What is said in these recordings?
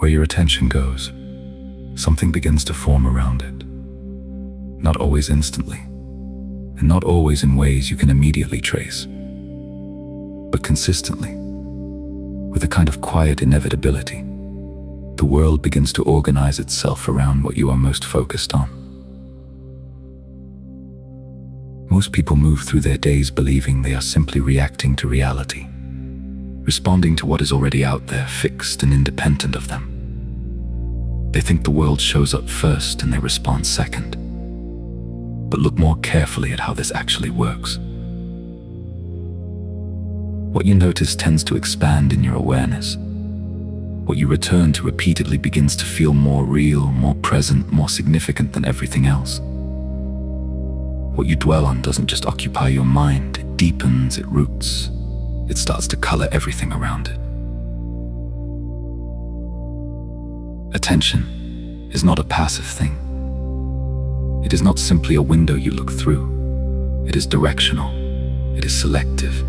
Where your attention goes, something begins to form around it. Not always instantly, and not always in ways you can immediately trace, but consistently, with a kind of quiet inevitability. The world begins to organize itself around what you are most focused on. Most people move through their days believing they are simply reacting to reality, responding to what is already out there, fixed and independent of them. They think the world shows up first and they respond second. But look more carefully at how this actually works. What you notice tends to expand in your awareness. What you return to repeatedly begins to feel more real, more present, more significant than everything else. What you dwell on doesn't just occupy your mind, it deepens, it roots. It starts to color everything around it. Attention is not a passive thing. It is not simply a window you look through. It is directional. It is selective.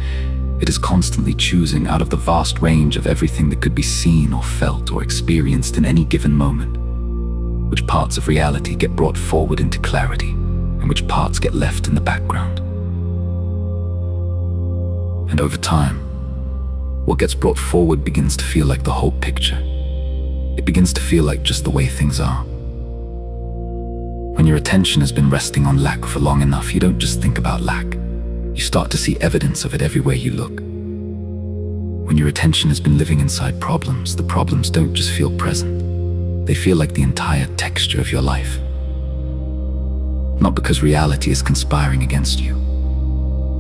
It is constantly choosing out of the vast range of everything that could be seen or felt or experienced in any given moment, which parts of reality get brought forward into clarity and which parts get left in the background. And over time, what gets brought forward begins to feel like the whole picture. It begins to feel like just the way things are. When your attention has been resting on lack for long enough, you don't just think about lack. You start to see evidence of it everywhere you look. When your attention has been living inside problems, the problems don't just feel present. They feel like the entire texture of your life. Not because reality is conspiring against you,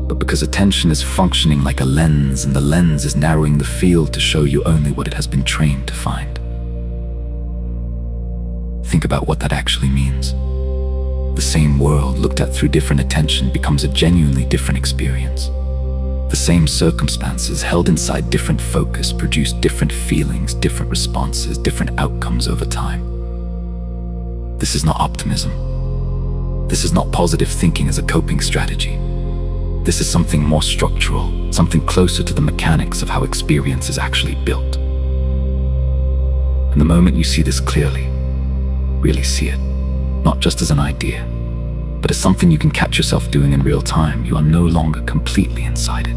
but because attention is functioning like a lens, and the lens is narrowing the field to show you only what it has been trained to find. Think about what that actually means. The same world looked at through different attention becomes a genuinely different experience. The same circumstances held inside different focus produce different feelings, different responses, different outcomes over time. This is not optimism. This is not positive thinking as a coping strategy. This is something more structural, something closer to the mechanics of how experience is actually built. And the moment you see this clearly, really see it, not just as an idea, but as something you can catch yourself doing in real time, you are no longer completely inside it.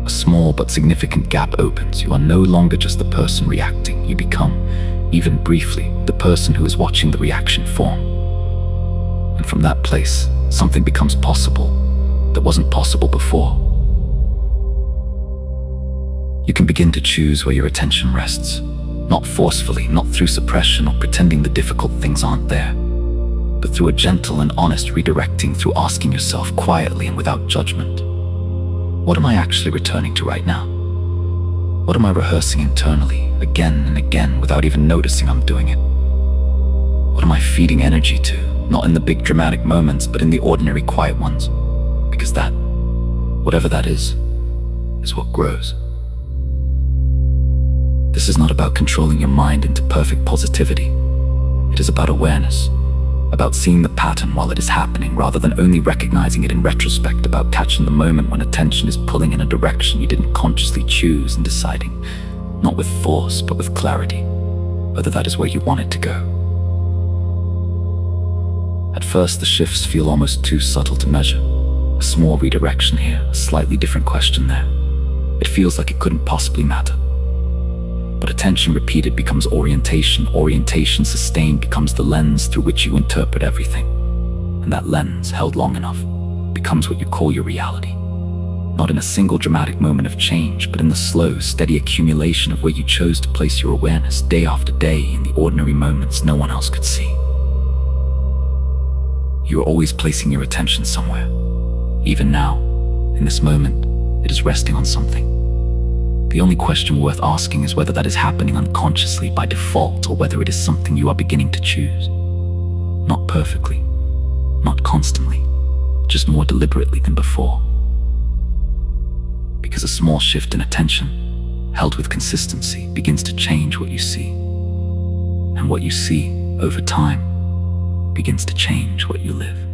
A small but significant gap opens. You are no longer just the person reacting. You become, even briefly, the person who is watching the reaction form. And from that place, something becomes possible that wasn't possible before. You can begin to choose where your attention rests, not forcefully, not through suppression or pretending the difficult things aren't there, but through a gentle and honest redirecting, through asking yourself quietly and without judgment, what am I actually returning to right now? What am I rehearsing internally, again and again, without even noticing I'm doing it? What am I feeding energy to, not in the big dramatic moments, but in the ordinary quiet ones? Because that, whatever that is what grows. This is not about controlling your mind into perfect positivity. It is about awareness, about seeing the pattern while it is happening rather than only recognizing it in retrospect, about catching the moment when attention is pulling in a direction you didn't consciously choose and deciding, not with force but with clarity, whether that is where you want it to go. At first, the shifts feel almost too subtle to measure. A small redirection here, a slightly different question there. It feels like it couldn't possibly matter. But attention repeated becomes orientation. Orientation sustained becomes the lens through which you interpret everything. And that lens, held long enough, becomes what you call your reality. Not in a single dramatic moment of change, but in the slow, steady accumulation of where you chose to place your awareness day after day in the ordinary moments no one else could see. You are always placing your attention somewhere. Even now, in this moment, it is resting on something. The only question worth asking is whether that is happening unconsciously by default, or whether it is something you are beginning to choose. Not perfectly, not constantly, just more deliberately than before. Because a small shift in attention, held with consistency, begins to change what you see. And what you see, over time, begins to change what you live.